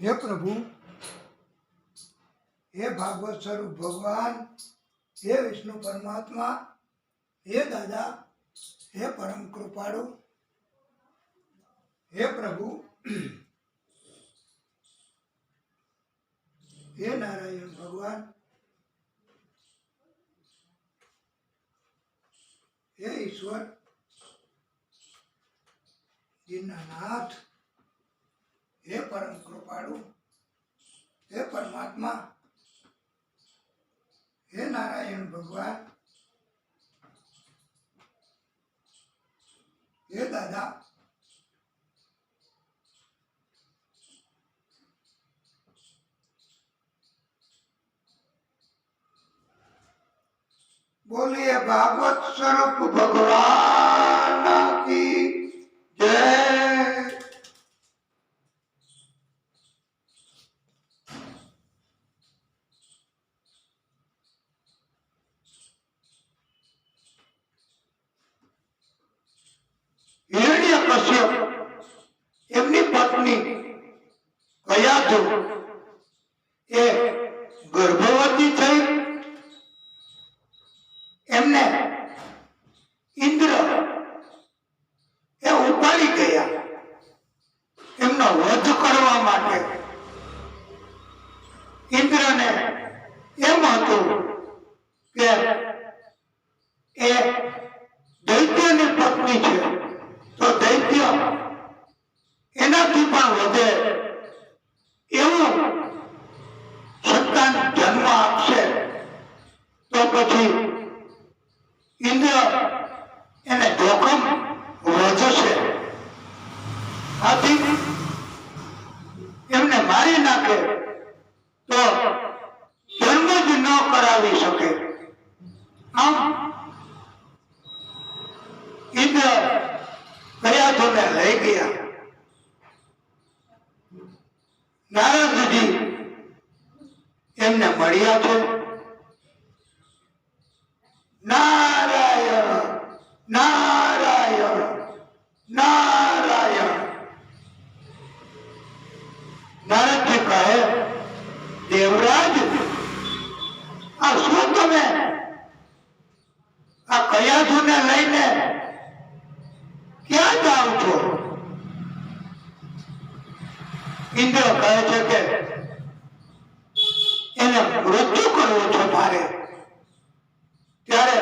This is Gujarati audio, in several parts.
हे प्रभु, हे भागवत स्वरूप भगवान, हे विष्णु परमात्मा, हे दादा, हे परम कृपाळु, हे प्रभु, हे नारायण भगवान, हे ईश्वर दीनानाथ, हे परम कृपाळु, हे परमात्मा, हे नारायण भगवान, हे दादा, बोलिए भागवत स्वरूप भगवान की जय। हिरण्यकश्यप એમની પત્ની કયાધુ એ ગર્ભવતી થઈ એમને ઇન્દ્ર એ ઉપાડી ગયા એમનો વધ કરવા માટે। ઇન્દ્રને એમ હતું કે એ દૈત્યની પત્ની છે તો દૈત્ય એનાથી પણ વધે એવું સંતાન જન્મ આપશે તો પછી ઇન્દ્ર એને જોખમ વધશે, આથી એમને મારી નાખે તો જન્મ જ ન કરાવી શકે। આમ ઇન્દ્ર કયાધુને લઈ ગયા। નારદજી એમને મળ્યા છે। નારાયણ નારાયણ નારાયણ। નારદજી કહે, દેવરાજ આ શું તમે આ કયાધુને લઈને ક્યાં જાઓ છો? ઇન્દ્ર કહે છે કે એને મૃત્યુ કરવું છે મારે। ત્યારે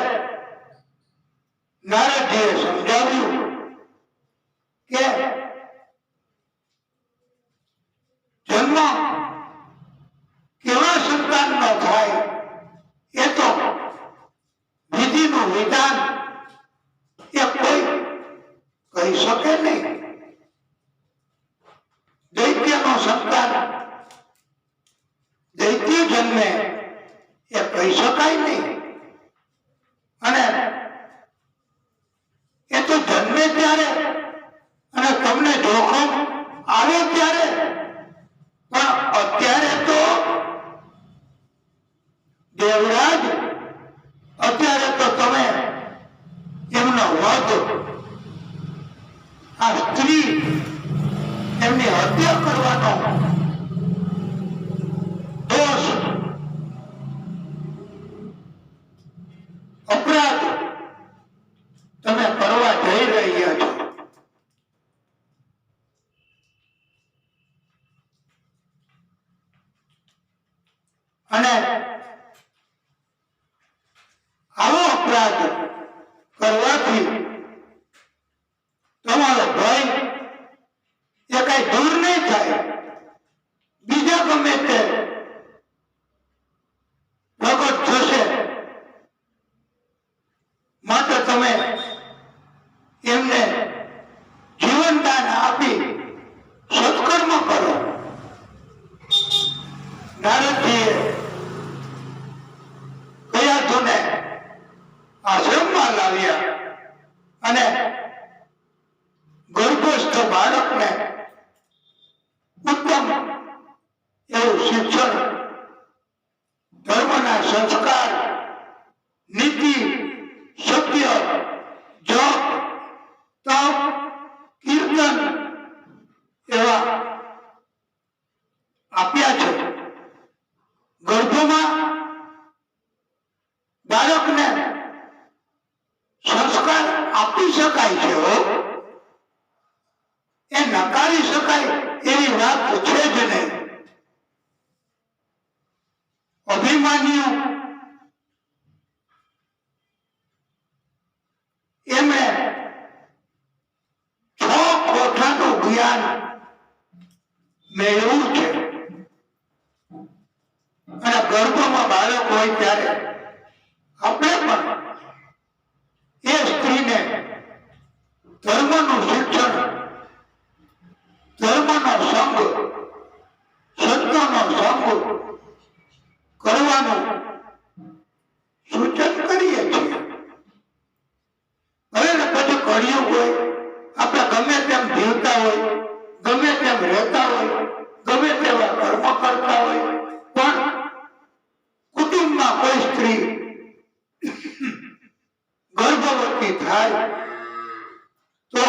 નારદજીએ સમજાવ્યું કે જન્મ કેવા સંતાનનો થાય એ તો વિધિનું વિધાન એ કોઈ કહી શકે નહીં। દૈત્યનો સંતાન દૈત્ય જન્મે એ કહી શકાય નહીં, અને એ તો જન્મે ત્યારે અને તમને જોખમ આવે ત્યારે, પણ અત્યારે તો દેવરાજ અત્યારે તો તમે એમનો વધ આ સ્ત્રી એમની હત્યા કરવાનો દોષ અપરાધ તમે કરવા જઈ રહ્યા છો। અને આવો અપરાધ કરવાથી તમારો ભય એ કઈ દૂર નહીં થાય, બીજા ગમે તે પ્રગટ થશે। માટે તમે એમને જીવનદાન આપી સત્કર્મ કરો। નારદજીએ કયાધુને આશ્રમમાં લાવ્યા અને ગર્ભસ્થ બાળકને ઉત્તમ એવું શિક્ષણ, ધર્મના સંસ્કાર, નીતિ, સત્ય, જપ, તપ, કીર્તન એવા ખોરાક પૂછે જ નહીં. અભિમાન્યુ એમણે 6 કોઠાનું જ્ઞાન મેળવ્યું છે. અને ગર્ભમાં બાળક હોય ત્યારે આપણે પણ એ સ્ત્રીને ધર્મનું શિક્ષણ, ધર્મનો સંગ, સંતોનો સંગ કરવાનું સૂચન કરીએ છીએ. હવે ને પછી કળિયુગ હોય, આપણે ગમે તેમ જીવતા હોય, ગમે તેમ રહેતા હોય, ગમે તેવા કર્મ કરતા હોય, પણ કુટુંબમાં કોઈ સ્ત્રી ગર્ભવતી થાય તો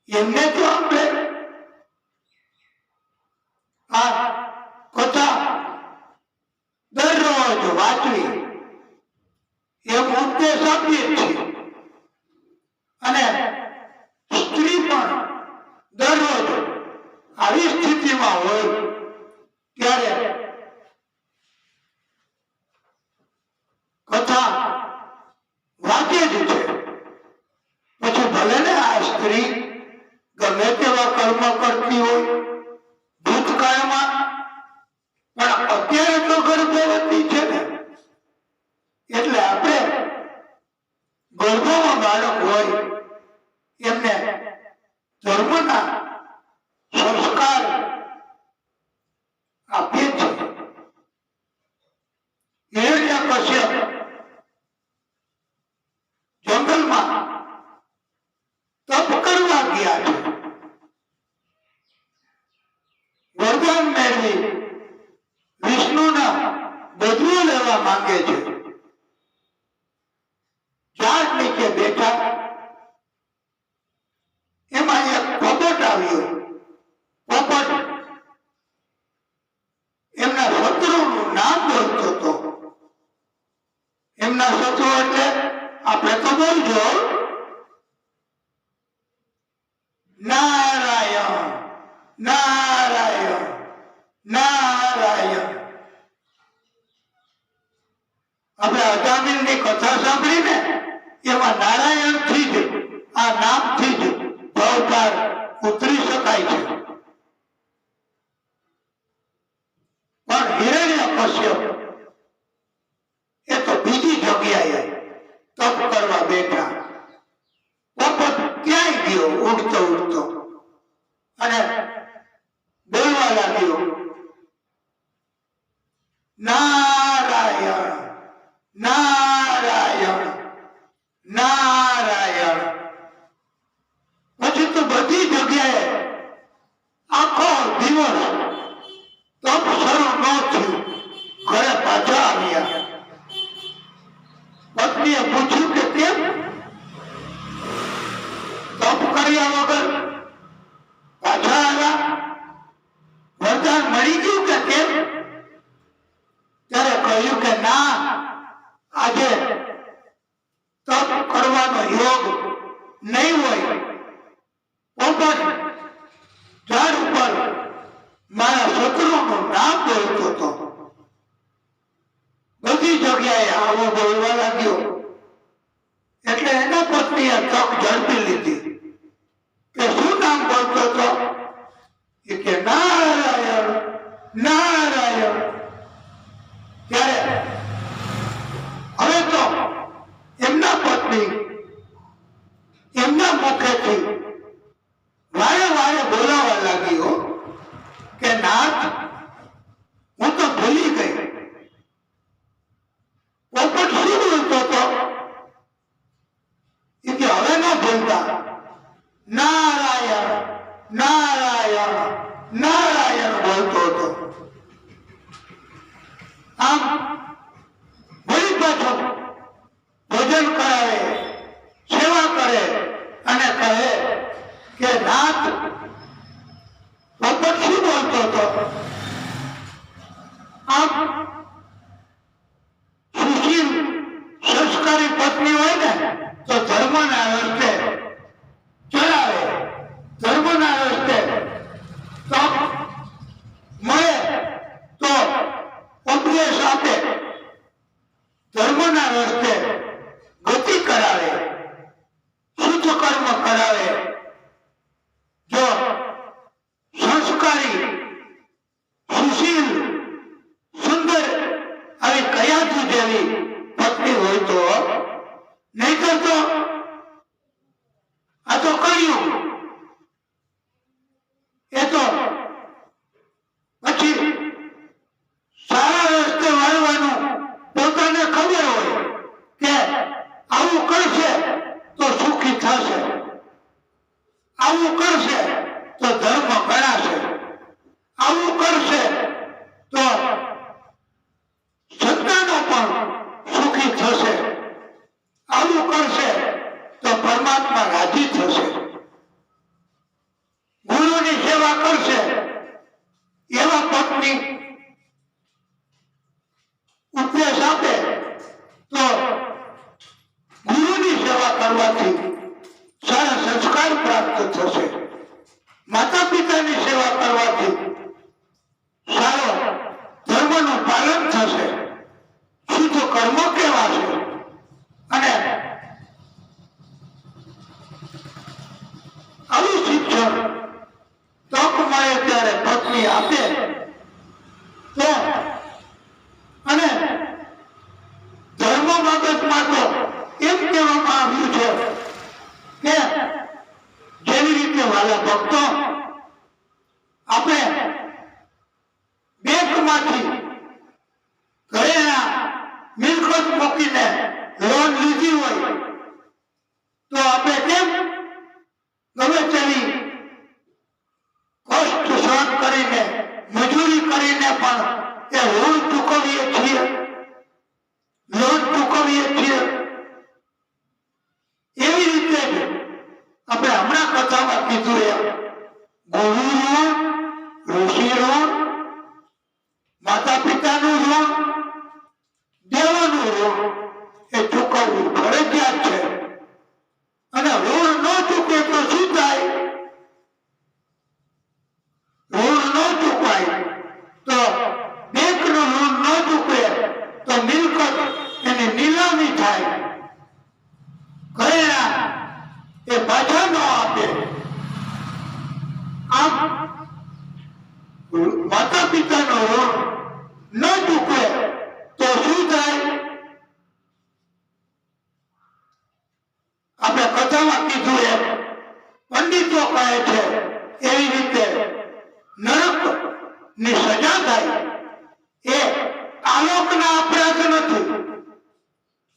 એમને તો આપણે આ કથા દરરોજ વાંચવી એમ ઉપદેશ આપીએ છીએ. અને સ્ત્રી પણ દરરોજ આવી સ્થિતિમાં હોય ત્યારે કથા વાંચે જ છે. પછી ભલે ને આ સ્ત્રી ગમે તેવા કર્મ કરતી હોય ભૂતકાળમાં, પણ અત્યારે તો ગર્ભવતી છે ને, એટલે આપણે ગર્ભમાં બાળક હોય એમને ધર્મના સંસ્કાર આપીએ છીએ. હિરણ્યકશ્યપ જંગલમાં તપ કરવા ગયા છે. વરદાન મેળવી વિષ્ણુના બદલો લેવા માંગે છે. ઝાડ નીચે બેઠા, એમાં એક પોપટ આવ્યો. પોપટ એમના શત્રુનું નામ બોલતો હતો. એમના શત્રુ એટલે આપણે તો બોલજો નારાયણ નારાયણ નારાયણ. આપણે અજામિલની કથા સાંભળીને એમાં નારાયણ થી જ, આ નામથી જ ભવપાર ઉતરી શકાય છે. પણ હિરણ્યકશ્યપ એ તો બીજી જગ્યાએ તપ કરવા બેઠા. પોપટ ક્યાંય ગયો ઉડતો ઉડતો અને બોલવા લાગ્યો નારાયણ નારાયણ નારાયણ. પછી તો બધી જગ્યાએ આખો દિવસ તપ શરૂ ન થયું. ઘરે પાછા આવ્યા. પત્નીએ પૂછ્યું કે કેમ તપ કર્યા વગર પાછા આવ્યા? વરદાન મળી ગયું કે કેમ? ત્યારે કહ્યું કે ના, આજે તપ કરવાનો યોગ નહીં હોય. પોપટ ઝાડ ઉપર મારા શત્રુનું નામ બોલતો હતો. બધી જગ્યાએ આવો બોલવા લાગ્યો. એટલે એના પત્નીએ તક ઝડપી લીધી કે શું નામ બોલતો હતો? એ કે નારાયણ નારાયણ. ત્યારે હવે તો એમના પત્ની એમના મુખેથી વારે વારે બોલાવા લાગ્યો કે નાથ, હું તો ભૂલી ગઈ. પોપટ શું બોલતો હતો? એ કે હવે ન ભૂલતા નારાયણ નારાયણ નારાયણ બોલતો હતો. આમ વળી પાછો ભોજન કરાવે, સેવા કરે અને કહે કે નાથ, પોપટ શું બોલતો હતો? આમ સુશીલ સંસ્કારી પત્ની હોય ને તો ધર્મના રસ્તે ચલાવે, ધર્મના રસ્તે જેવી પત્ની હોય તો નહીં કરતો. આ તો કર્યું એ તો પછી સારા રસ્તે વાળવાનું પોતાને ખબર હોય કે આવું કરશે તો સુખી થશે, આવું કરશે તો ધર્મ ગણાશે, આવું કરશે તો સંતાનો પણ સુખી થશે, આવું કરશે તો પરમાત્મા રાજી થશે, ગુરુની સેવા કરશે એવા પત્ની ઉપદેશ આપે તો ગુરુની સેવા કરવાથી સારા સંસ્કાર પ્રાપ્ત થશે, માતા પિતાની સેવા કરવાથી સારો ધર્મનું પાલન થશે, શુદ્ધ કર્મો કહેવાશે. અને આવું શિક્ષણ તક મળે ત્યારે પત્ની આપે તો, અને ધર્મ બાબતમાં તો એમ કહેવામાં આવ્યું છે કે જેવી રીતે વાલા ભક્તો આપણે બેંકમાંથી ઘરેણા મિલકત મૂકીને લોન લીધી હોય તો આપણે કેમ ગમે તેવી કષ્ટ સહન કરીને મજૂરી કરીને પણ એ લોન ચૂકવીએ છીએ, લોન ચૂકવીએ છીએ. એવી રીતે જ આપણે હમણાં કથામાં કીધું એમ ગુરુ ઋણ, ઋષિ ઋણ, માતા પિતાનું ઋણ, દેવાનું ઋણ એ ચૂકવવું ફરજિયાત છે. અને ઋણ ન ચૂકે તો શું થાય? ઋણ ન ચૂકવાય તો બેંકનું ઋણ ન ચૂકે તો મિલકત એની નીલામી થાય, ઘરેણા એ પાછા ન આપે. આમ માતા પિતાનો ઋણ ન ચૂકવે તો શું થાય? આપણે કથામાં કીધું એમ પંડિતો કહે છે એવી રીતે નરક ની સજા થાય. એ આલોકના અપરાધ નથી,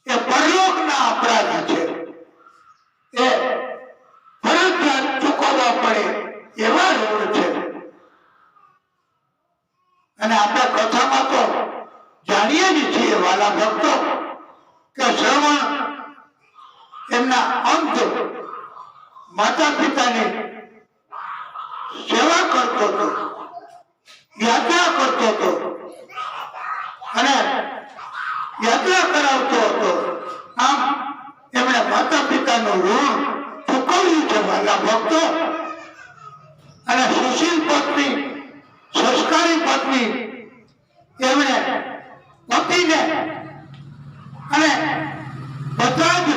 એ પરલોકના અપરાધ છે. એ ફરજિયાત ચૂકવવા પડે એવા ઋણ છે. અને આપણે કથામાં તો જાણીએ જ છીએ વાલા ભક્તો કે શ્રવણ એમના અંત માતા પિતાની સેવા કરતો હતો, યાત્રા કરતો હતો અને યાત્રા કરાવતો હતો. આમ એમણે માતા પિતાનું ઋણ ચૂકવ્યું છે વાલા ભક્તો. અને સુશીલ પત્ની, સંસ્કારી પત્ની એમણે પતિને અને બધા જ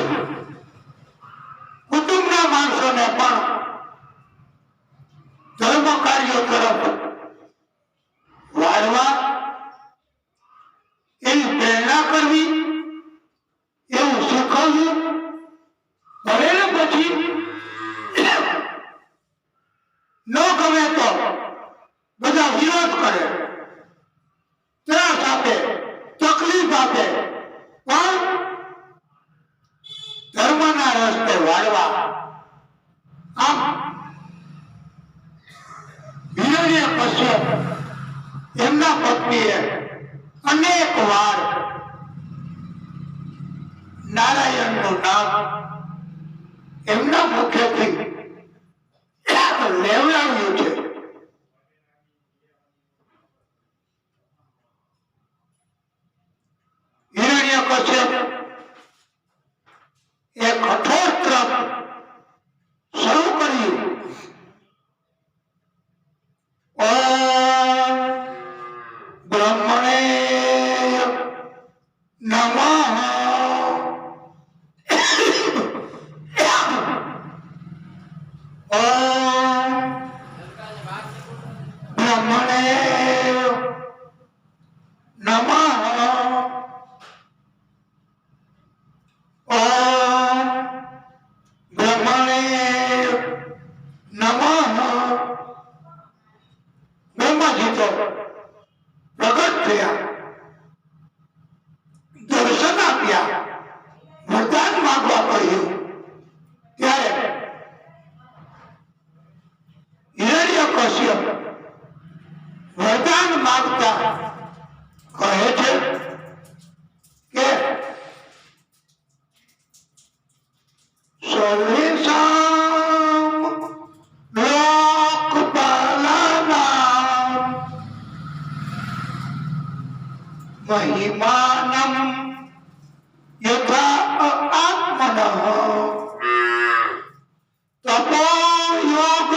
કુટુંબના માણસોને પણ ધર્મ કાર્યો તરફ વાળવા એવી પ્રેરણા કરવી, એવું શીખવવું. ભલે પછી ન ગમે તો બધા વિરોધ કરે, ત્રાસ આપે, તકલીફ આપે, પણ ધર્મના રસ્તે વાળવા. આમ હિરણ્યકશ્યપ એમના પત્નીએ અનેક વાર નારાયણનું નામ એમના મુખેથી લેવડાવ્યું છે. હિરણ્યકશ્યપ એ કઠોર તપ શરૂ કર્યું. ઓમ બ્રહ્મણે નમઃ બ્રહ્માજી તો પ્રગટ થયા, દર્શન આપ્યા, વરદાન માંગવા કહ્યું ત્યારે હિરણ્યકશ્યપ વરદાન માંગતા કહે છે કે સર્વેષાં લોકપાલાનાં મહિમાનં યથા આત્મનઃ તપો યોગ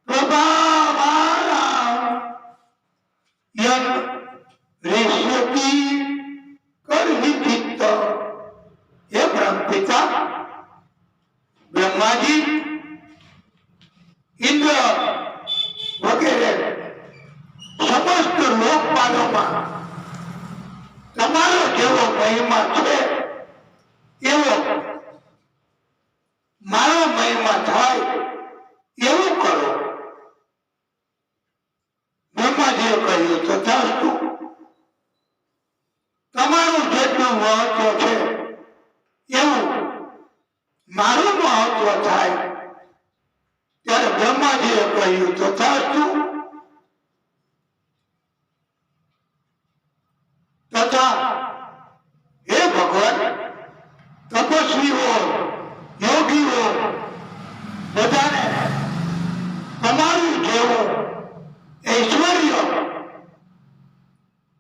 પ્રભાવાનાં યન ऋष्यति कर्हिचित्त। ये ब्रह्मपिता ब्रह्माजी इंद्र वगैरह समस्त लोकपालों તમારો જેવો મહિમા છે એવો મારો મહિમા થાય એવું કરો. બ્રહ્માજીએ કહ્યું તથાસ્તુ. તમારું જેટલું મહત્વ છે એવું મારું મહત્વ થાય. ત્યારે બ્રહ્માજીએ કહ્યું તથાસ્તુ. તથા હે ભગવાન, તપસ્વીઓ યોગીઓ બધાને તમારું જેવું ઐશ્વર્ય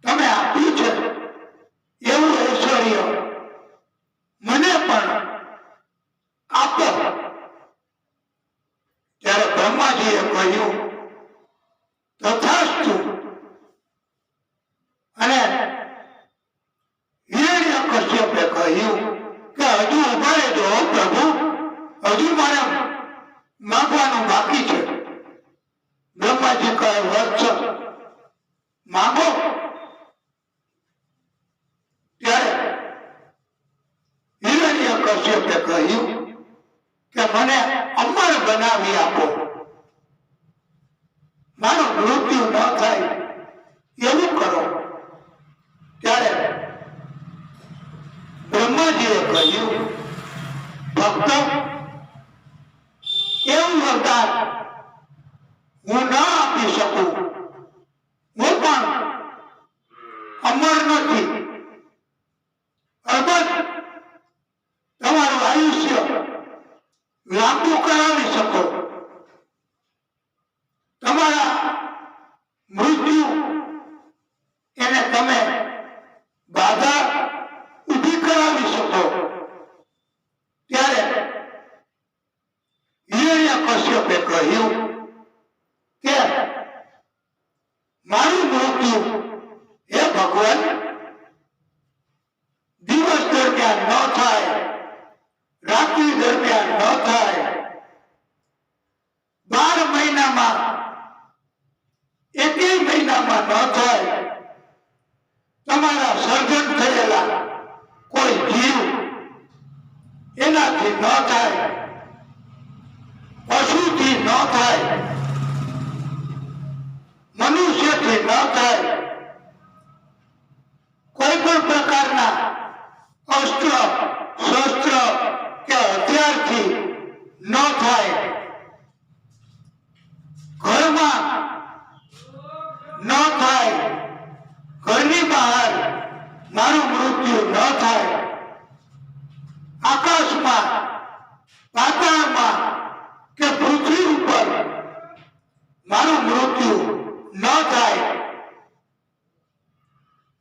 તમે આપ્યું છે એવું ઐશ્વર્ય મને પણ આપો. ત્યારે બ્રહ્માજીએ કહ્યું તથાસ્તુ. અને હિરણ્યકશ્યપે કહ્યું કે હજુ ઉભા રહેજો પ્રભુ, હજુ મારે માંગવાનું બાકી છે. બ્રહ્માજી કહે વત્સ માંગો. ત્યારે હિરણ્યકશ્યપે કહ્યું કે મને અમર બનાવી આપો, મારું મૃત્યુ ન થાય એવું કરો. ત્યારે બ્રહ્માજીએ કહ્યું ભક્ત, એવું વરદાન હું ન આપી શકું. હું પણ અમર નથી. અલબત્ત તમારું આયુષ્ય લાંબુ કરાવી શકો, તમારા મૃત્યુ એને તમે બાધા ઊભી કરાવી શકો. ત્યારે હિરણ્યકશ્યપે કહ્યું કે મારું મૃત્યુ હે ભગવાન દિવસ દરમિયાન ન થાય, રાત્રિ દરમિયાન ન થાય, 12 મહિનામાં એકેય મહિનામાં ન થાય. તમારા સર્જન થયેલા કોઈ જીવ એનાથી ન થાય, પશુથી ન થાય, મનુષ્યથી ન થાય, કોઈ પણ પ્રકારના અસ્ત્ર શસ્ત્ર કે હથિયારથી ન થાય, ઘરમાં ન થાય, ઘરની બહાર મારું મૃત્યુ ન થાય, આકાશમાં પાતાળમાં કે પૃથ્વી ઉપર મારું મૃત્યુ ન થાય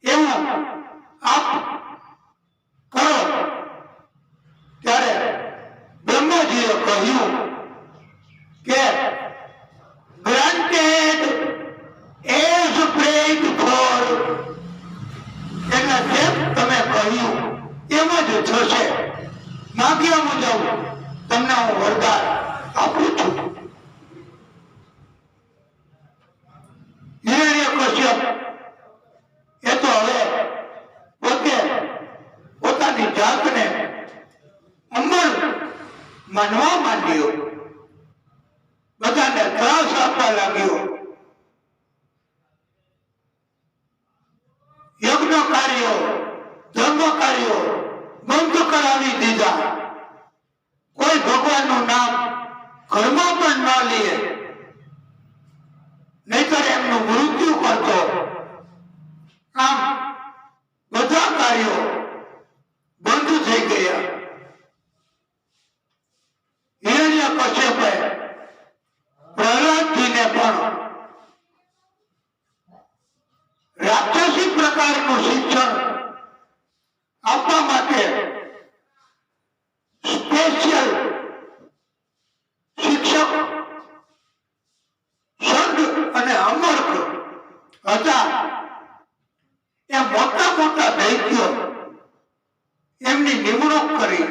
એવું આપ કરો. ત્યારે બ્રહ્માજીએ કહ્યું કે ગ્રાન્ટેડ એઝ પ્રેડ ફોર. એટલે જેમ તમે કહ્યું એમ જ થશે. માગ્યા મુજબ તમને હું વરદાન આપું છું. હિરણ્યકશ્યપ એ તો હવે પોતે પોતાની જાતને અમર માનવા માંડ્યો, બધાને ત્રાસ આપવા લાગ્યો એમનું મૃત્યુ કરતો. આમ બધા કાર્યો બંધ થઈ ગયા. હિરણ્યકશ્યપે પ્રહલાદજીને પણ રાક્ષસી પ્રકારનું શિક્ષણ આપવા માટે સ્પેશિયલ શિક્ષક સંઘ અને અમર્ક હતા. એ મોટા મોટા દૈત્યો એમની નિમણૂક કરી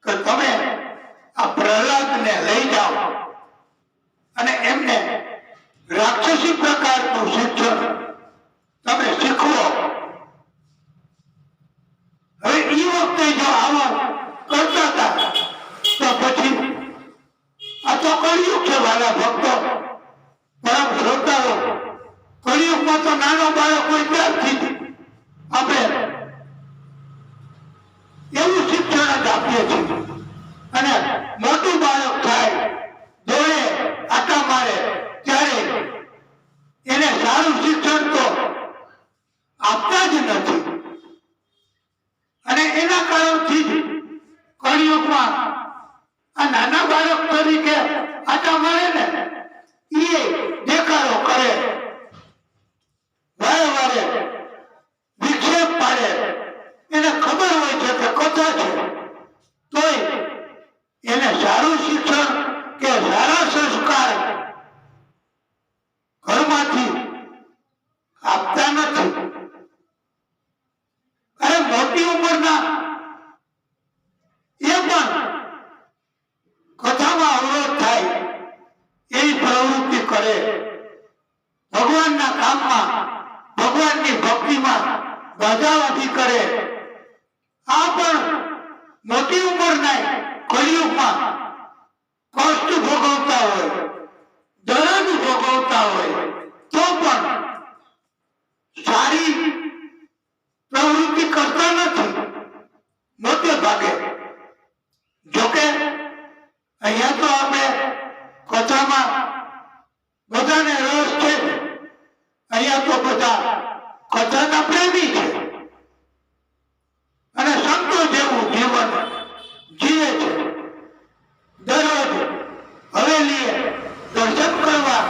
કે તમે આ પ્રહલાદને લઈ જાઓ અને એમને રાક્ષસી પ્રકારનું શિક્ષણ તમે શીખવો. હવે એ વખતે જો આવા કરતા હતા તો પછી આ તો કળિયુગ છે વાલા ભક્તો, પરમ શ્રોતાઓ. કળિયુગમાં તો નાનો બાળક હોય ત્યારથી આપણે એવું શિક્ષણ જ આપીએ છીએ. અને મોટું બાળક થાય, દોડે, આટા મારે, ત્યારે એને સારું શિક્ષણ તો આપતા જ નથી. અને એના કારણથી જ કળિયુગમાં આ નાના બાળક તરીકે આટા મારે ને એ દેખાડો કરે, વારે વારે વિક્ષેપ પાડે. એને ખબર હોય છે કે કથા છે, તોય એને સારું શિક્ષણ કે સારા સંસ્કાર ઘરમાંથી આપતા નથી. અરે મોટી ઉંમરના એ પણ કથામાં અવરોધ થાય એવી પ્રવૃત્તિ કરે, ભગવાનના કામમાં, ભગવાનની ભક્તિમાં બાધા ઊભી કરે. આ પણ મોટી ઉંમરના કળિયુગમાં કષ્ટ ભોગવતા હોય, દર્દ ભોગવતા હોય, તો પણ સારી પ્રવૃત્તિ કરતા નથી મોટે ભાગે. જોકે અહીંયા તો આપણે કથામાં બધાને રસ છે. અહીંયા તો બધા કથાના પ્રેમી છે અને સંતો જેવું જીવન જીવે છે. દરરોજ હવેલીએ દર્શન કરવા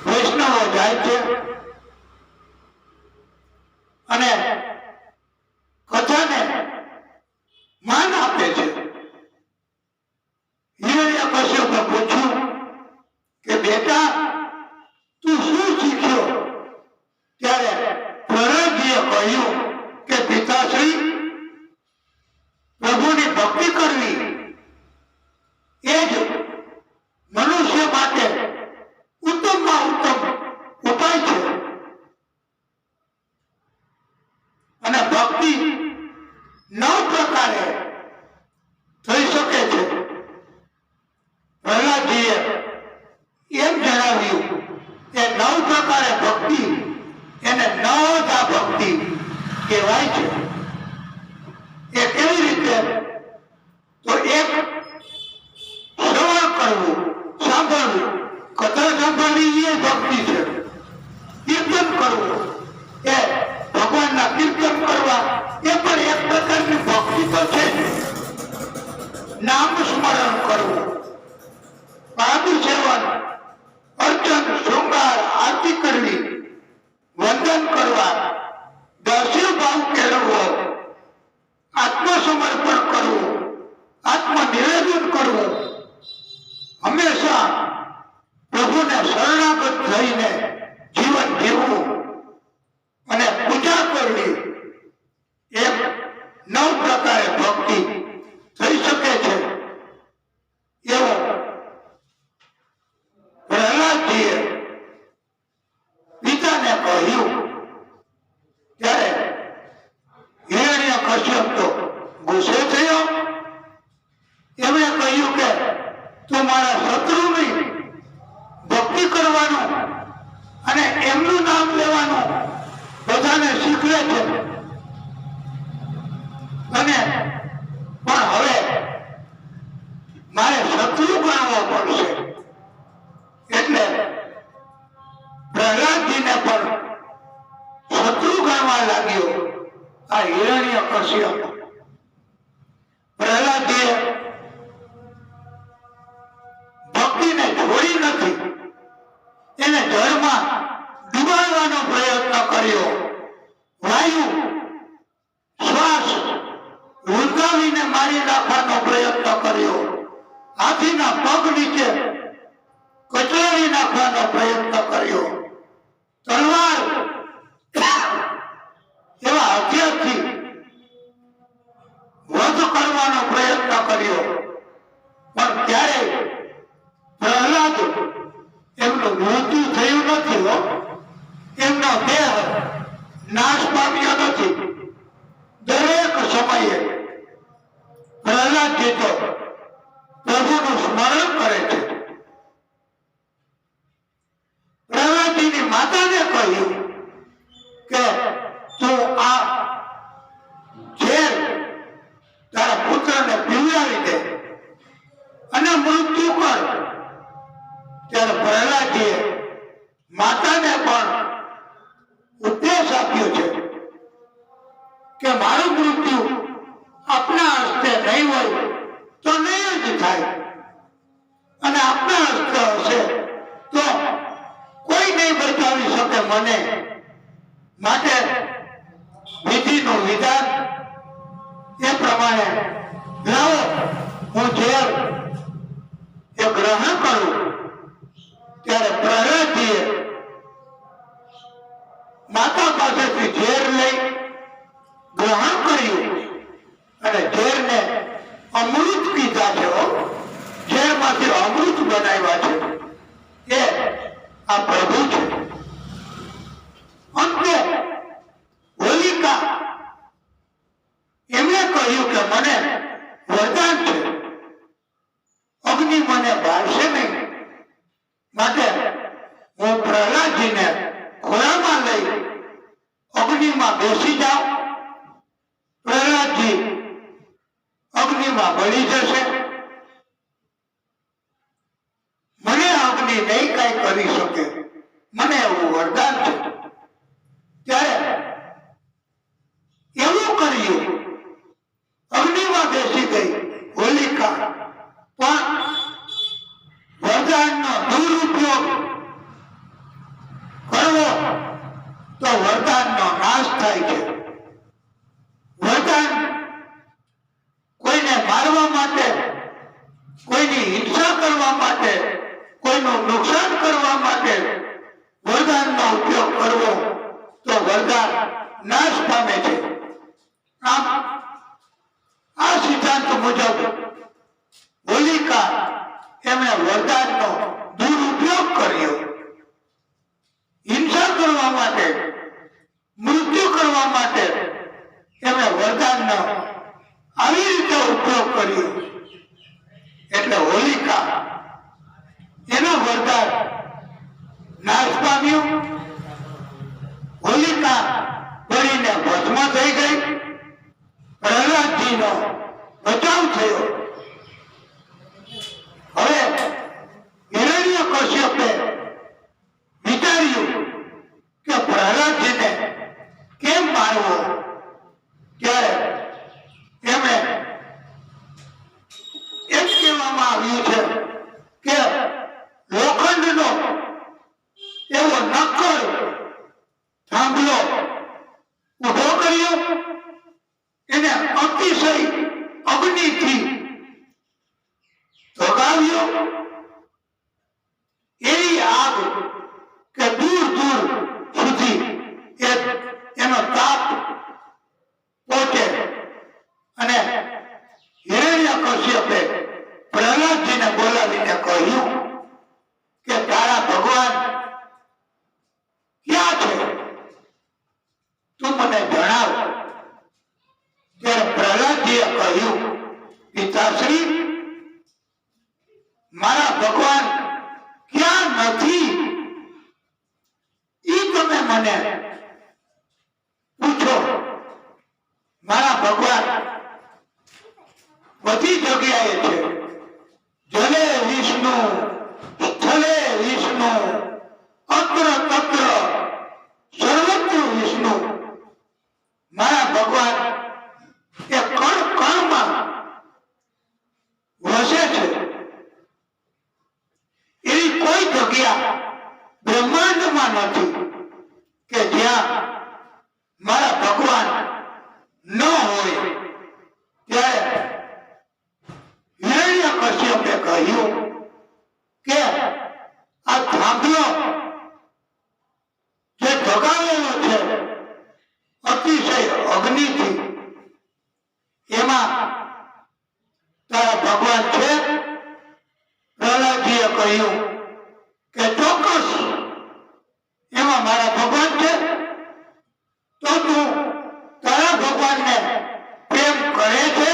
વૈષ્ણવો જાય છે અને કથાને માન આપે છે. હિરણ્યકશ્યપે પૂછ્યું કે બેટા તું શું શીખ્યો? ત્યારે પ્રહલાદજીએ કહ્યું કે પિતાશ્રી, પ્રભુની ભક્તિ કરવી એ જ મનુષ્ય માટે ઉત્તમમાં ઉત્તમ ઉપાય છે. અને ભક્તિ 9 પ્રકારે થઈ શકે છે. પ્રહલાદજીએ એમ જણાવ્યું કે 9 પ્રકારે ભક્તિ એને નવધા ભક્તિ કહેવાય છે. એ કેવી રીતે? તો એક શ્રવણ કરવું, સાંભળવું, કથા સાંભળવી એ ભક્તિ છે. કીર્તન કરવું, એ ભગવાનના કીર્તન કરવા એ પણ એક પ્રકારની ભક્તિ તો છે. નામ સ્મરણ કરવું, પાદ સેવન, અર્ચન, શૃંગાર, આરતી કરવી, વંદન કરવા, દર્શી ભાવ કેળવવો, આત્મસમર્પણ કરવું, આત્મનિવેદન કરવું, હંમેશા પ્રભુને શરણાગત થઈને જીવન જીવવું અને પૂજા કરવી. એમ 9 પ્રકારે ભક્તિ થઈ શકે છે. એવું પ્રહલાદજીએ પિતાને કહ્યું. ત્યારે હિરણ્યકશ્યપ તો ગુસ્સે થયો. એમણે કહ્યું કે તું મારા શત્રુની ભક્તિ કરવાનું અને એમનું નામ લેવાનું બધાને શીખવે છે. અને પણ હવે મારે શત્રુ ગણવો પડશે. એટલે પ્રહલાદ આ હિરણ્યકશ્યપ પ્રહલાદજીએ ભક્તિને છોડી નથી, એને જળમાં ડુબાડવાનો પ્રયત્ન કર્યો. વાયુ શ્વાસ રૂંધાવીને મારી નાખવાનો પ્રયત્ન કર્યો. હાથીના પગ નીચે કચડાવી નાખવાનો પ્રયત્ન કર્યો. તલવાર એવા હથિયારથી વધ કરવાનો પ્રયત્ન કર્યો. પણ ક્યારેય પ્રહલાદ એમનું મૃત્યુ થયું નથી હો. એમનો દેહ નાશ પામ્યો નથી. દરેક સમયે પ્રહલાદજી તો પ્રભુનું સ્મરણ કરે છે. પ્રહલાદજીની માતાને કહ્યું કે તું આ ઝેર તારા પુત્રને પીવડાવી દે અને મૃત્યુ કર. ત્યારે પ્રહલાદજીએ માતાને પણ ઉપદેશ આપ્યો છે કે મારું મૃત્યુ આપના હસ્તે નહીં હોય તો નહીં જ થાય, અને આપના હસ્તે હશે તો કોઈ નહીં બચાવી શકે મને. માટે વિધિનું વિધાન એ પ્રમાણે લાવો, હું ઝેર એ ગ્રહણ કરું. ત્યારે પ્રહલાદજીએ માતા પાસેથી ઝેર લઈ ગ્રહણ કર્યું અને ઝેરને અમૃત પીધા છે. ઝેરમાંથી અમૃત બનાવ્યા છે. એ આ પ્રભુ છે. અંતે હોલિકા એમણે કહ્યું કે મને વરદાન છે, અગ્નિ મને બાળશે નહીં. માટે હું પ્રહલાદજીને ખોળામાં લઈ અગ્નિમાં બેસી જાઉં. પ્રહલાદજી અગ્નિમાં બળી જશે. મને અગ્નિ નહીં કઈ કરી શકે, મને એવું વરદાન છે. ત્યારે એવું કર્યું, અગ્નિમાં બેસી ગઈ હોલિકા. પણ વરદાનનો દુરુપયોગ કરવો તો વરદાનનો નાશ થાય છે. વરદાન કોઈને મારવા માટે, કોઈની હિંસા કરવા માટે, કોઈનું નુકસાન કરવા માટે વરદાનનો ઉપયોગ કરવો તો વરદાન નાશ પામે છે. આમ આ સિદ્ધાંત મુજબ હોલિકા એમણે વરદાનનો દુરુપયોગ કર્યો. હિંસા કરવા માટે, મૃત્યુ કરવા માટે એમણે વરદાનનો આવી રીતે ઉપયોગ કર્યો. એટલે હોલિકા એનો વરદાન નાશ પામ્યું. હોલિકા બળીને ભસ્મ થઈ ગઈ. પ્રહલાદજીનો બચાવ થયો. હવે હિરણ્યકશ્યપે વિચાર્યું કે પ્રહલાદજીને કેમ મારવો. ત્યારે એમણે એમ કહેવામાં આવ્યું છે કે લોખંડનો એવો નક્કર થાંભલો ઉભો કર્યો, એને અતિશય અગ્નિથી ભગાવ્યો. એવી આગ કે દૂર દૂર સુધી એનો તાપ પહોંચે. અને હિરણ્યકશ્યપે પ્રહલાદજીને બોલાવીને કહ્યું કે તારા ભગવાન ક્યાં છે, તું મને જણાવ. ત્યારે પ્રહલાદજીએ કહ્યું, પિતાશ્રી, મારા ભગવાન ક્યાં નથી ઈ તમે મને પૂછો. મારા ભગવાન બધી જગ્યાએ છે. જલે વિષ્ણુ, સ્થલે વિષ્ણુ, અત્ર તત્ર સર્વત્ર વિષ્ણુ. મારા ભગવાન દુનિયામાં નથી કે જ્યાં મારા ભગવાન ન હોય. ત્યારે હિરણ્યકશ્યપે કહ્યું કે આ થાંભલો જે જગાવેલો છે અતિશય અગ્નિથી, એમાં તારા ભગવાન છે? પ્રહલાદજીએ કહ્યું કે ચોક્કસ એમાં મારા ભગવાન છે. તો તું તારા ભગવાનને પ્રેમ કરે છે?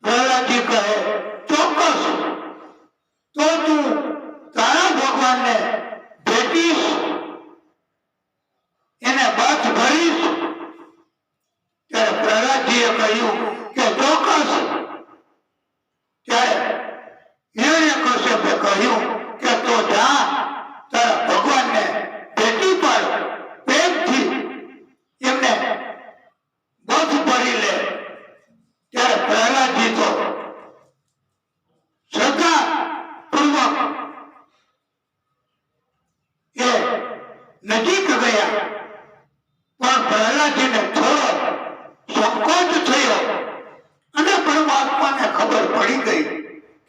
પ્રહલાદજી કહે ચોક્કસ. તો તું તારા ભગવાનને ભેટીશ, એને બાથ ભરીશ? ત્યારે પ્રહલાદજીએ કહ્યું કે ચોક્કસ. ત્યારે હિરણ્યકશ્યપે કહ્યું કે તો જા તારા ભગવાનને ભેટી પાડ, પ્રેમથી એમને બધ ભરી લે. ત્યારે પ્રહલાદજી તો શ્રદ્ધા પૂર્વક એ નજીક ગયા, પણ પ્રહલાદજીને થોડો સંકોચ થયો અને પરમાત્માને ખબર પડી ગઈ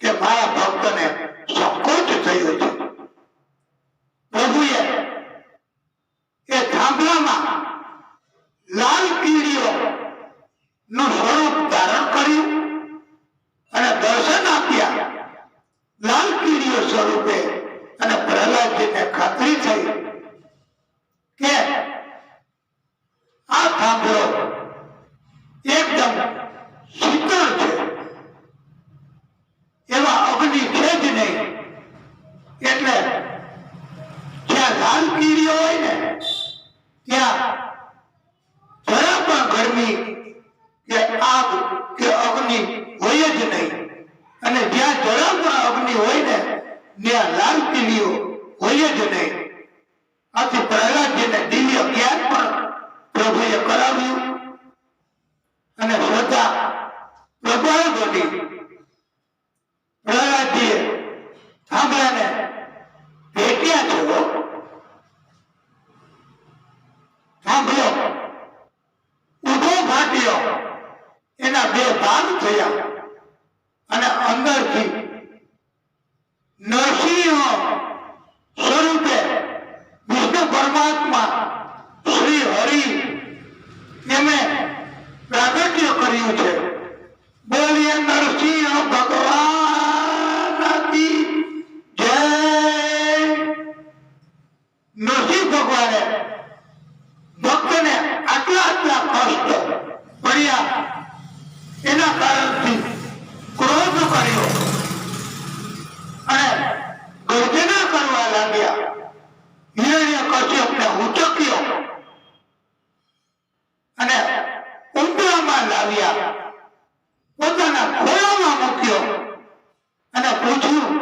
કે મારા ભક્તને સંકોચ થયો છે. પ્રભુએ એ થાંભલામાં લાલ કીડીઓ નું સ્વરૂપ ધારણ કર્યું અને દર્શન આપ્યા લાલ કીડીઓ સ્વરૂપે. અને પ્રહલાદજીને ખાતરી થઈ કે આ થાંભલો એકદમ શીતળ છે, એવા અગ્નિ છે જ નહીં. એટલે જ્યાં લાલ કીડીઓ હોય ને ત્યાં જરા પણ ગરમી કે આગ કે અગ્નિ હોય જ નહીં. અને જ્યાં જરા પણ અગ્નિ હોય ને ત્યાં લાલ કીડીઓ હોય જ નહીં. આથી પ્રહલાદજીને દિવ્ય જ્ઞાન પણ પ્રભુએ કરાવ્યું અને શ્રદ્ધા પ્રબળ બની. પ્રહલાદજીએ થાંભલાને ભેટ્યા છે. થાંભલો ઊભો ફાટ્યો, એના બે ભાગ થયા અને અંદરથી નરસિંહ સ્વરૂપે વિષ્ણુ પરમાત્મા શ્રી હરિ એમણે પ્રાગટ્ય કર્યું છે. બોલીએ નરસિંહ ભગવાન કી જય. નરસિંહ ભગવાને ભક્તને આટલા કષ્ટ પડ્યા એના કારણથી ક્રોધ કર્યો અને ગર્જના કરવા લાગ્યા. હિરણ્યકશ્યપને ઉચક્યો અને ઉંબરામાં લાવ્યા, પોતાના ખોળામાં મૂક્યો અને પૂછ્યું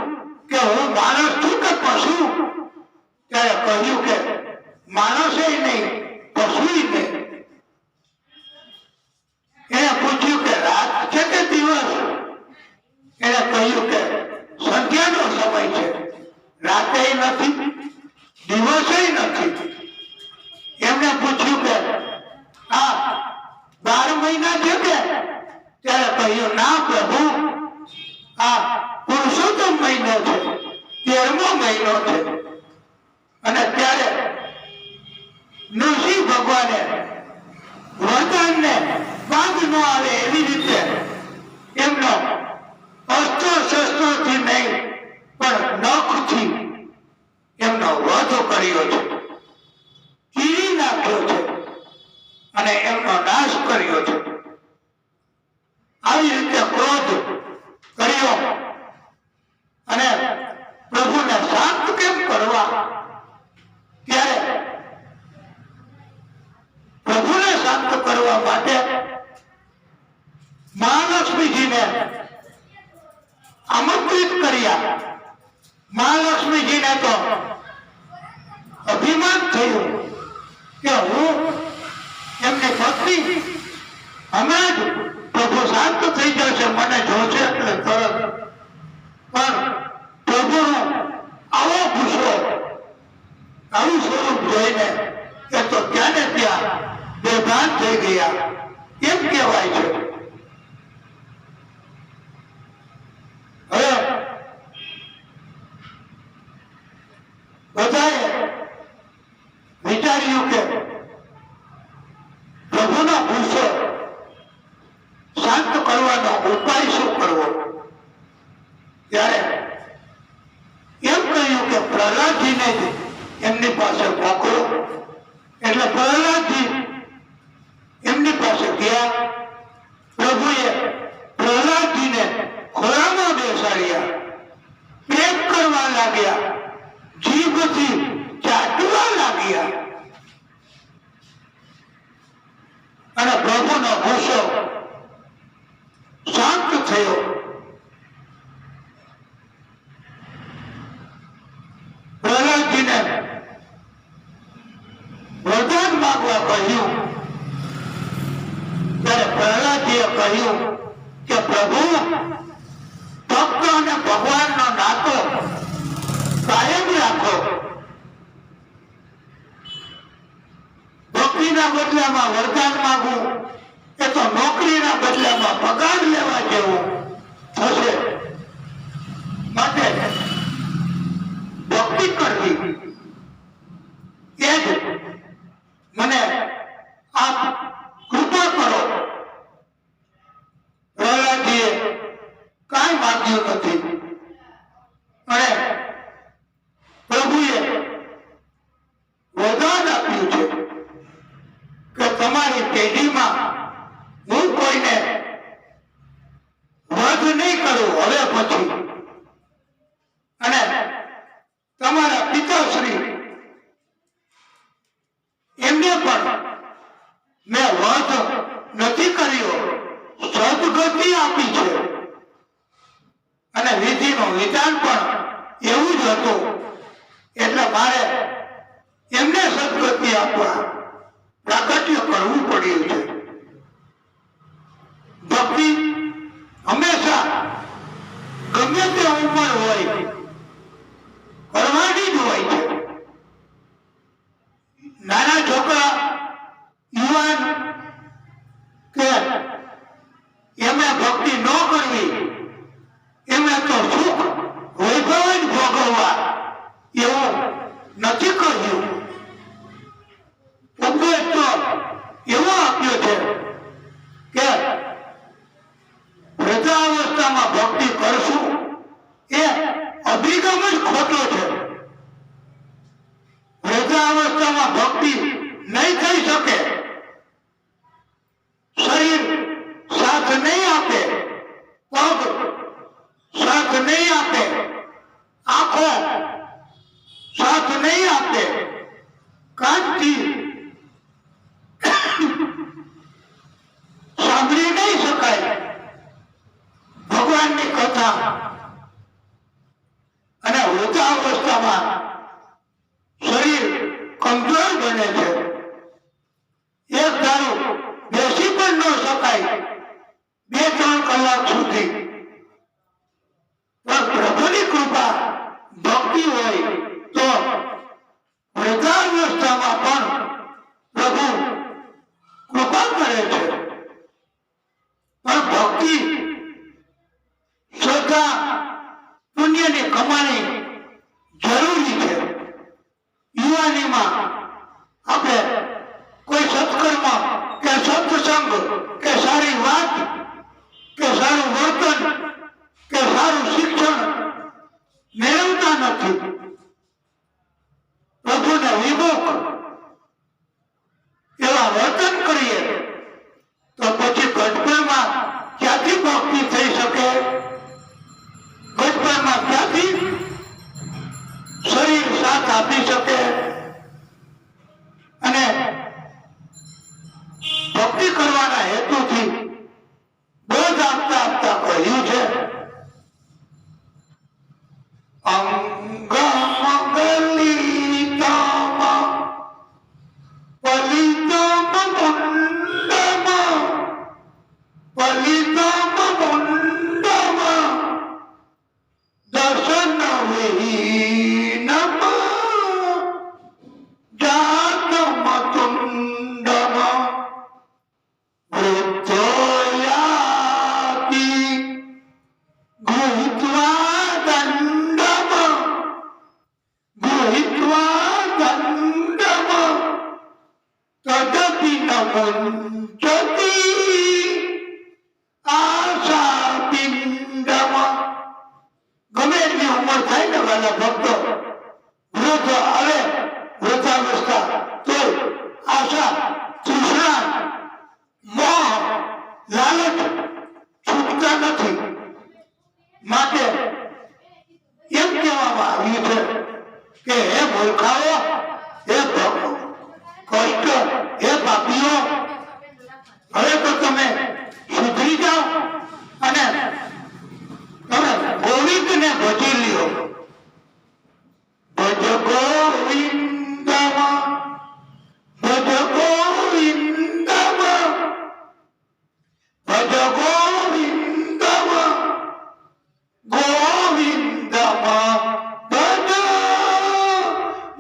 કે હું માણસ છું કે પશુ? ત્યારે કહ્યું કે માણસે નહીં, પશુ નહીં. એને પૂછ્યું કે રાત છે કે દિવસ? એને કહ્યું કે સંધ્યાનો સમય છે, રાતે નથી દિવસે નથી. એમને પૂછ્યું કે આ 12 મહિના છે કે? ત્યારે કહ્યું ના પ્રભુ, આ પુરુષોત્તમ મહિનો છે, 13મો મહિનો છે. અને ત્યારે નરસિંહ ભગવાને વરદાનને બાદ ન આવે એવી રીતે એમનો અસ્ત્ર શસ્ત્રોથી નહીં પણ નખથી એમનો વધ કર્યો છે, ચીરી નાખ્યો છે અને એમનો નાશ કર્યો છે. આવી રીતે ક્રોધ કર્યો અને પ્રભુને શાંત કેમ કરવા? ત્યારે પ્રભુને શાંત કરવા માટે મહાલક્ષ્મીજીને આમંત્રિત કર્યા. મહાલક્ષ્મીજીને તો અભિમાન થયું કે હું એમની પત્ની, હમણાં જ પ્રભુ શાંત થઈ જશે, મને જોશે એટલે તરત. પણ પ્રભુનો આવો ગુસ્સો આવું સ્વરૂપ જોઈને એ તો ત્યાં ને ત્યાં બેભાન થઈ ગયા એમ કહેવાય છે. હવે બધાએ વિચાર્યું કે પ્રભુનો ગુસ્સો શાંત કરવાનો ઉપાય શું કરવો? ત્યારે એમ કહ્યું કે પ્રહલાદજીને જ એમની પાસે મોકલો. એટલે પ્રહલાદજી એમની પાસે ગયા. પ્રભુએ પ્રહલાદજીને ખોળામાં બેસાડ્યા, પ્રેમ કરવા લાગ્યા, જીભથી ચાટવા લાગ્યા અને પ્રભુનો ગુસ્સો શાંત થયો. પ્રહલાદજીને વરદાન માંગવા કહ્યું ત્યારે પ્રહલાદજીએ કહ્યું કે પ્રભુ, ભક્ત અને ભગવાનનો નાતો કાયમ રાખો. ભક્તિના બદલામાં વરદાન માંગવું એ તો નોકરીના બદલામાં પગાર લેવા જેવું થશે. માટે ભક્તિ કરવી એ જ મને આપ કૃપા કરો. પ્રહલાદજીએ કાંઈ માંગ્યું નથી અને પ્રભુએ વરદાન આપ્યું છે કે તમારી પેઢીમાં હું કોઈને વધ નહીં કરું હવે પછી, અને તમારા પિતાશ્રી એમને પણ મેં વધ નથી કર્યો, સદગતિ આપી છે. અને વિધિનું વિધાન પણ એવું જ હતું. એટલે મારે એમને સદગતિ આપવા પ્રાકટ્ય કરવું પડ્યું છે. ભક્તિ હંમેશા ગમે તે ઉંમર હોય કરવાની જ હોય છે. નાના છોકરા, યુવાન કે એમને ભક્તિ ન કરવી, એમને તો સુખ વૈભવ જ ભોગવવા એવું નથી કહ્યું. ઉપદેશ તો એવો આપ્યો છે કે વૃદ્ધાવસ્થામાં ભક્તિ કરશું એ અભિગમ જ ખોટો છે. વૃદ્ધાવસ્થામાં ભક્તિ નહીં થઈ શકે. શરીર સાથ નહીં આપે, પગ સાથ નહીં આપે, આંખો સાથ નહીં આપે, કાનથી સાંભળી નહીં શકાય ભગવાનની કથા. અને વૃદ્ધાવસ્થામાં શરીર કમજોર બને છે. એક ધારું બેસી પણ ન શકાય 2-3 કલાક સુધી. પણ પ્રભુની કૃપા ભક્તિ હોય તો વૃદ્ધાવસ્થામાં પણ પ્રભુ કૃપા કરે છે. પણ ભક્તિ, શ્રદ્ધા, પુણ્યની કમાણી જરૂરી છે. યુવાનીમાં આપણે કોઈ સત્કર્મ કે સત્સંગ કે સારી વાત કે સારું વર્તન કે સારું શિક્ષણ મેળવતા નથી. પ્રભુને વિમુખ એવા વર્તન કરીએ તો પછી ગઢપણમાં ક્યાંથી ભક્તિ થઈ શકે? ગઢપણમાં ક્યાંથી શરીર સાથ આપી શકે? આનંદમ તદપિ ન મુંચતિ આશા પિંડમ. ગમે એટલી ઉંમર થાય ને વાલા ભક્તો, વૃદ્ધ આવે વૃદ્ધાવસ્થા, તો આશા, તૃષ્ણા, મોહ, લાલચ છૂટતા નથી. માટે એમ કહેવામાં આવ્યું છે કે હે મૂર્ખાઓ, હે કષ્ટ, હે પાપીઓ, હવે તો તમે સુધરી જાઓ અને તમે ગોવિંદને ભજી લ્યો. ભજ ગોવિંદમ, ભજ ગોવિંદમ, ભજ ગોવિંદમ, ગોવિંદમ ભજ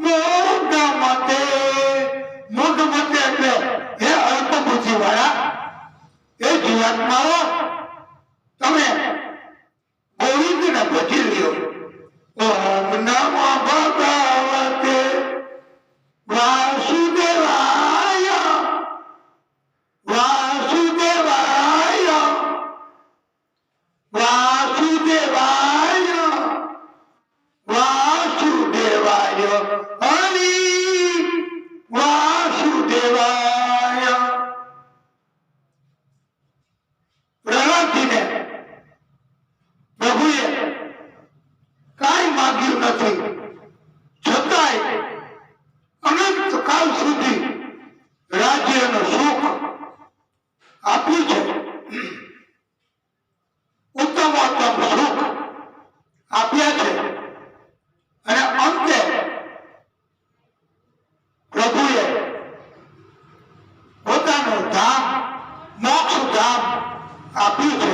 મૂઢમતે. મૂઢમતે એટલે હે અલ્પ બુદ્ધિ વાળા, હે જીવાત્માઓ, તમે ગોવિંદને ભજી લ્યો. ઓમ નમો ભગવતે વાસુદેવાય, વાસુદેવાય, વાસુદેવાય, વાસુદેવાય, હરિ વાસુદેવાય. પ્રહલાદજીને પ્રભુએ કાંઈ માંગ્યું નથી, છતાંય અનંત કાળ સુધી રાજ્યનું સુખ આપ્યું છે. ઉત્તમોત્તમ સુખ આપ્યા છે. અને અંતે પ્રભુએ પોતાનું ધામ, મોક્ષ ધામ આપ્યું છે.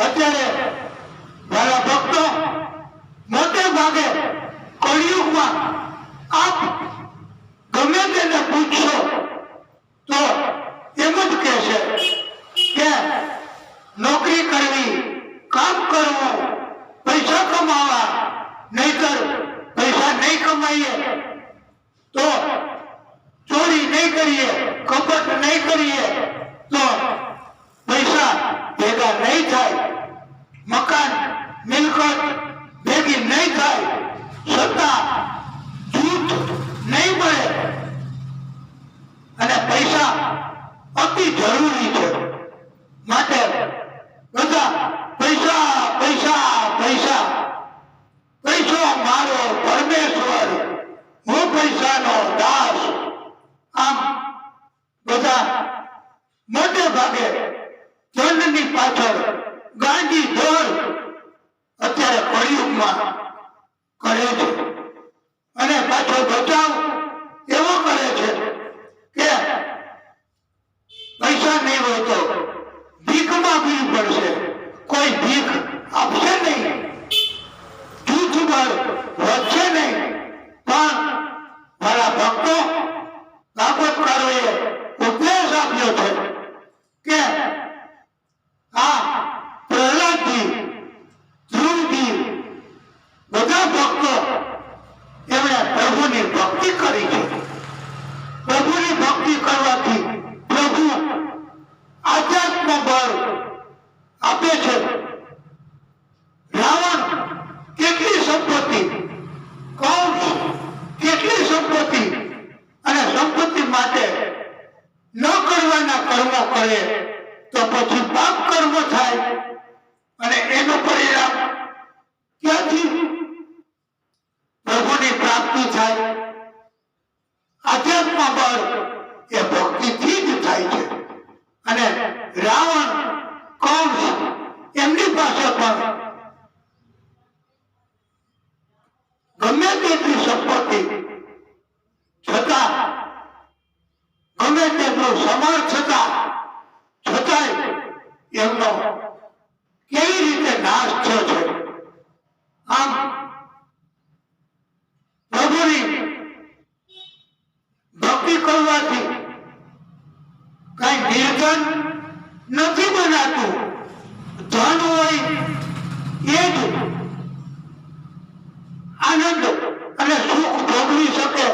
અત્યારે મારા ભક્તો મોટે ભાગે કળિયુગમાં આપ ગમે તેને પૂછશો તો એમ જ કહેશે કે નોકરી કરવી, કામ કરવું, પૈસા કમાવા, નહીતર પૈસા નહીં કમાઈએ તો ચોરી નહીં કરીએ, કપટ નહીં કરીએ તો પૈસા ભેગા નહીં થાય, મકાન મિલકત ભેગી નહીં થાય, સત્તા જૂથ નહીં મળે, અને પૈસા અતિ જરૂરી છે. માટે બધા પૈસા પૈસા પૈસા, પૈસો મારો પરમેશ્વર, હું પૈસાનો દાસ, આમ બધા મોટે ભાગે ધનની પાછળ ગાંડી દોડ અત્યારે કળિયુગમાં કરે છે. અને પાછો બચાવ એવો કરે છે કે પૈસા નહીં હોય તો ભીખ માંગવી પડશે, કોઈ ભીખ આપશે નહીં, જૂથ બળ વધશે નહીં. પણ મારા ભક્તો, ભાગવતકારોએ ઉપદેશ આપ્યો છે કે આ પ્રહલાદજી, ધ્રુવજી, બધા ભક્તો એમણે પ્રભુની ભક્તિ કરી છે. પ્રભુની ભક્તિ કરવાથી પ્રભુ આધ્યાત્મ બળ આપે છે. રાવણ કેટલી સંપત્તિ, કૌશ કેટલી સંપત્તિ, અને સંપત્તિ માટે ન કરવાના કર્મો કરે તો પછી પાપ કર્મ થાય, અને એનું પરિણામ ક્યાંથી પ્રભુની પ્રાપ્તિ થાય? આધ્યાત્મ બળ એ ભક્તિથી જ થાય છે. અને રાવણ, કૌશ એમની પાસે પણ ગમે તેટલી સંપત્તિ છતાં, ગમે તેટલું સમર્થ છતાંય એમનો કેવી રીતે નાશ થયો છે. આમ પ્રભુની ભક્તિ કરવાથી કઈ નિર્ધન નથી બનાતું. ધન હોય એ જ આનંદ અને સુખ ભોગવી શકે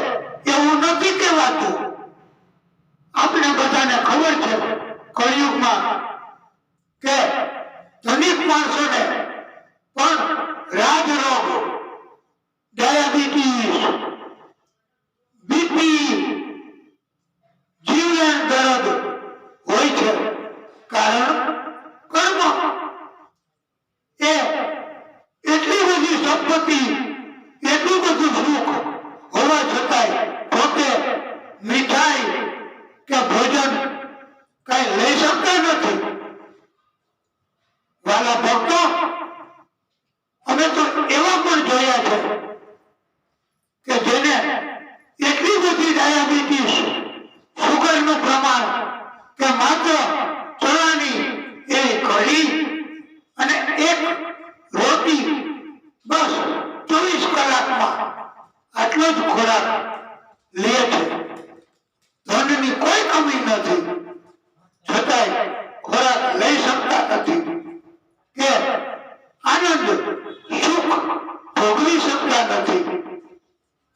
શકાય પોતે મીઠાઈ કે ભોજન કઈ લઈ શકતા નથી. વાલા ભક્તો, અમે તો એવા પણ જોયા છે કે જેને એટલી બધી ડાયાબિટીસ, સુગરનું પ્રમાણ કે માત્ર ચણાની એવી કઢી અને એક રોટી, બસ 24 કલાકમાં આટલો જ ખોરાક લે છે. ધનની કોઈ કમી નથી, છતાંય ખોરાક લઈ શકતા નથી કે આનંદ, સુખ ભોગવી શકતા નથી.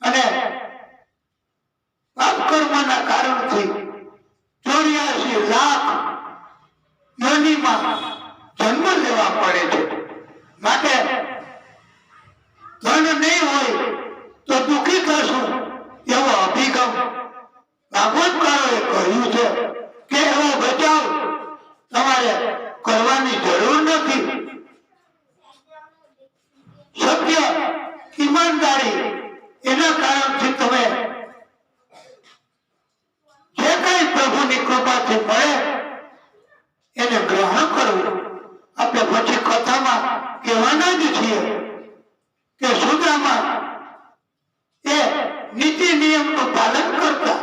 અને પાપ કર્મના કારણથી 84 લાખ યોનિમાં જન્મ લેવા પડે છે. માટે ધન નહીં હોય તો દુઃખી થશું એવો અભિગમ ભાગવતકારોએ કહ્યું છે કે એવો બચાવ તમારે કરવાની જરૂર નથી. સત્ય, ઈમાનદારી, એના કારણથી તમે જે કઈ પ્રભુની કૃપાથી મળે એને ગ્રહણ કરવું. આપણે પછી કથામાં કહેવાના જ છીએ કે સુદામા એ નીતિ નિયમનું પાલન કરતા,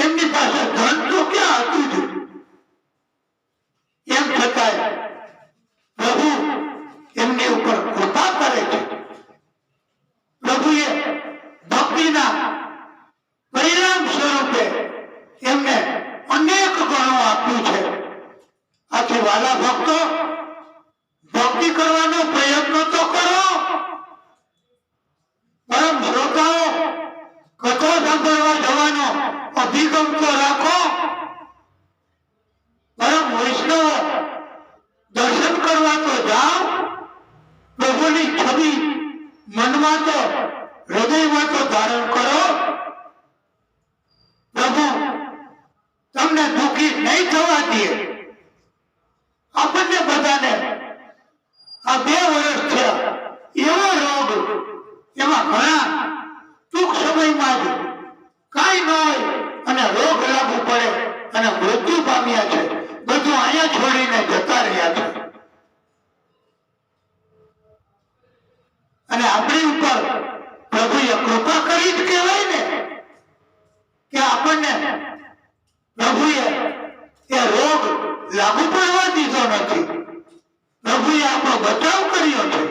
એમની પાસે ધન તો ક્યાં હતું જ, એમ છતાંય પ્રભુ એમની ઉપર કૃપા કરે છે. પ્રભુએ ભક્તિના પરિણામ સ્વરૂપે એમને અનેક ગણો આપ્યું છે. આથી વાલા ભક્તો, ભક્તિ કરવાનો પ્રયત્ન તો કરો. પરમ શ્રોતાઓ, કથા સાંભળવા જવાનો અભિગમ તો રાખો. પરમ વૈષ્ણવો, દર્શન કરવા તો જાઓ. પ્રભુની છબી મનમાં તો, હૃદયમાં તો ધારણ કરો. પ્રભુ તમને દુઃખી નહીં થવા દે. આપણને બધાને આ 2 વર્ષ થયા એવો રોગ, એમાં ઘણા ટૂંક સમયમાં જ કાંઈ ન હોય અને રોગ લાગુ પડે અને મૃત્યુ પામ્યા છે. બધું અહીંયા છોડીને જતા રહ્યા છે. અને આપણી ઉપર પ્રભુએ કૃપા કરી જ કહેવાય ને, કે આપણને પ્રભુએ એ રોગ લાગુ પડવા દીધો નથી. પ્રભુએ આપણો બચાવ કર્યો છે.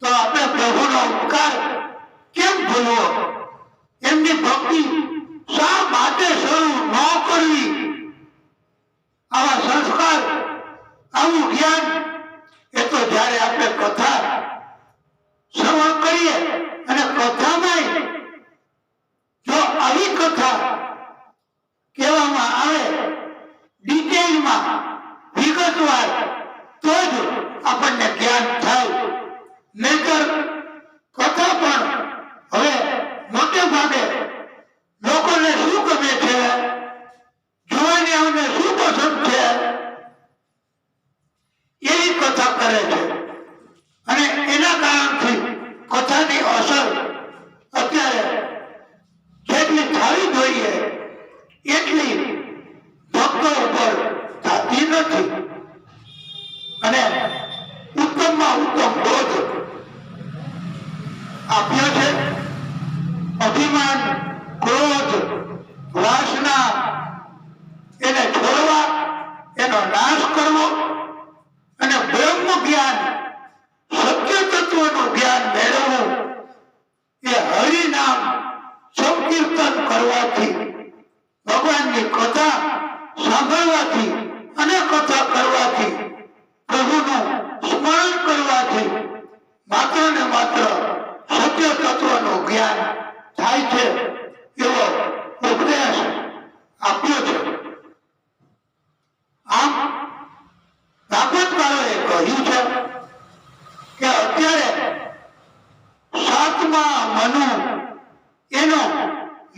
તો આપણે પ્રભુનો ઉપકાર કેમ ભૂલવો? એમની ભક્તિ શા માટે શરૂ ન કરવી? આવા સંસ્કાર, આવું જ્ઞાન એ તો જ્યારે આપણે કથા શ્રવણ કરીએ અને કથામાં જો આવી કથા કહેવામાં આવે ડિટેલમાં, વિગતવાર, તો જ આપણને જ્ઞાન થાય. નહીતર કથા પણ હવે મોટે ભાગે લોકોને શું ગમે છે, જોવાનીઓને શું પસંદ છે, એવી કથા કરે છે. અને એના કારણથી કથાની અસર અત્યારે જેટલી થવી જોઈએ એટલી ભક્તો ઉપર થતી નથી. અને ઉત્તમમાં ઉત્તમ બોધ આપ્યો છે. અભિમાન, ક્રોધ, વાસના એને છોડવા, એનો નાશ કરવો અને બ્રહ્મ જ્ઞાન, સત્ય તત્વનું જ્ઞાન મેળવવું. એ હરિનામ સંકીર્તન કરવાથી, ભગવાનની કથા સાંભળવાથી અને કથા કરવાથી, પ્રભુનું સ્મરણ કરવાથી માત્ર ને માત્ર સત્ય તત્વનું જ્ઞાન થાય છે એવો ઉપદેશ આપ્યો છે. આમ ભાગવતકારોએ કહ્યું છે કે અત્યારે 7મા મનુ એનો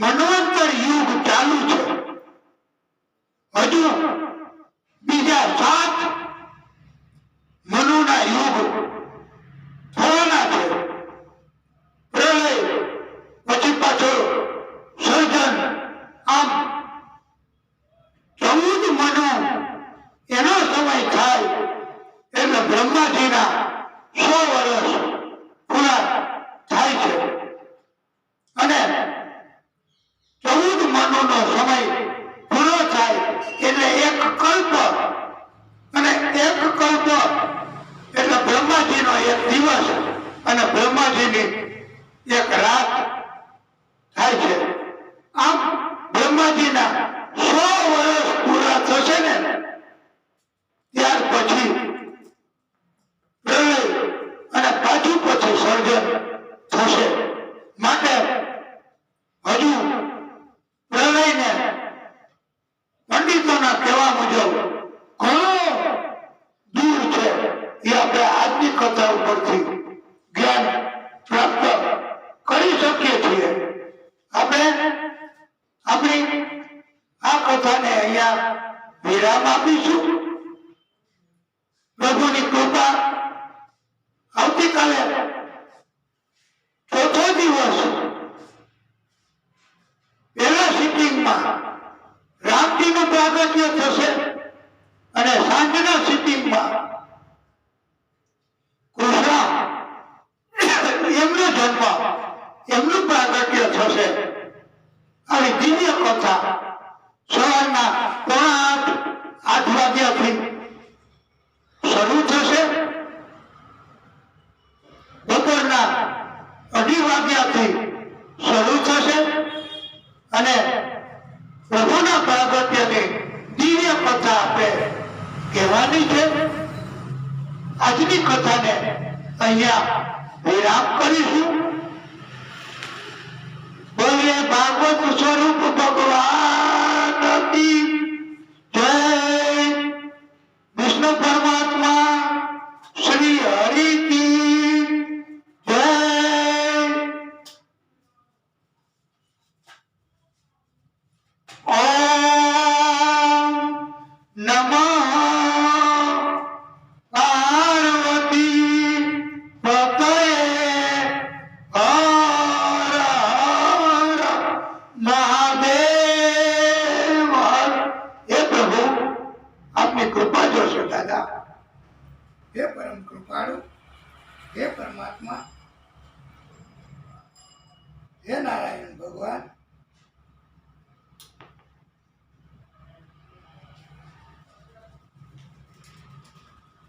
મન્વંતર યુગ ચાલુ છે. હજુ બીજા 7 મનુના યુગ થવાના છે. પ્રલય પછી પાછો થાય છે. આમ બ્રહ્માજીના 100 વર્ષ પૂરા થશે ને ત્યાર પછી પ્રલય અને પાછું પછી સર્જન થશે. માટે હજુ પ્રલયને પંડિતોના કહેવા મુજબ ઘણો દૂર છે. એ આપણે આજની કથા ઉપરથી જ્ઞાન પ્રાપ્ત કરી શકીએ છીએ. આપણે આપણી આ કથાને અહીંયા વિરામ આપીશું. પ્રભુની કૃપા આવતીકાલે ચોથો દિવસ પહેલા સિટિંગમાં રામજીનું પ્રાગટ્ય થશે અને સાંજના સિટિંગમાં કૃષ્ણ એમનો જન્મ એમનું પ્રાગટ્ય થશે. આવી દિવ્ય કથા સવારના 7:45 વાગ્યાથી શરૂ થશે. બપોરના 2:30 વાગ્યાથી શરૂ થશે અને પ્રભુના પ્રાગટ્યની દિવ્ય કથા આપણે કહેવાની છે. આજની કથાને અહીંયા વિરામ કરીશું. બોલીએ ભાગવત સ્વરૂપ ભગવાન કી જય. વિષ્ણુ પરમાત્મા શ્રી હરિ કી જય. ઓમ નમઃ પાર્વતી પતયે હર હર મહાદેવ. હે પ્રભુ આપની કૃપા જોશો દાદા. હે પરમ કૃપાળુ, હે પરમાત્મા, હે નારાયણ ભગવાન.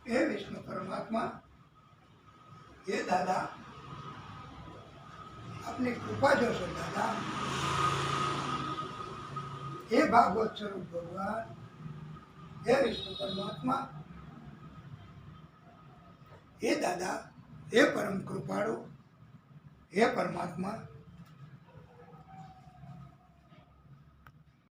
હે વિષ્ણુ પરમાત્મા, હે દાદા આપની કૃપા જોશો દાદા. હે ભાગવત સ્વરૂપ ભગવાન, હે વિષ્ણુ પરમાત્મા, હે દાદા, હે પરમ કૃપાળુ, હે પરમાત્મા,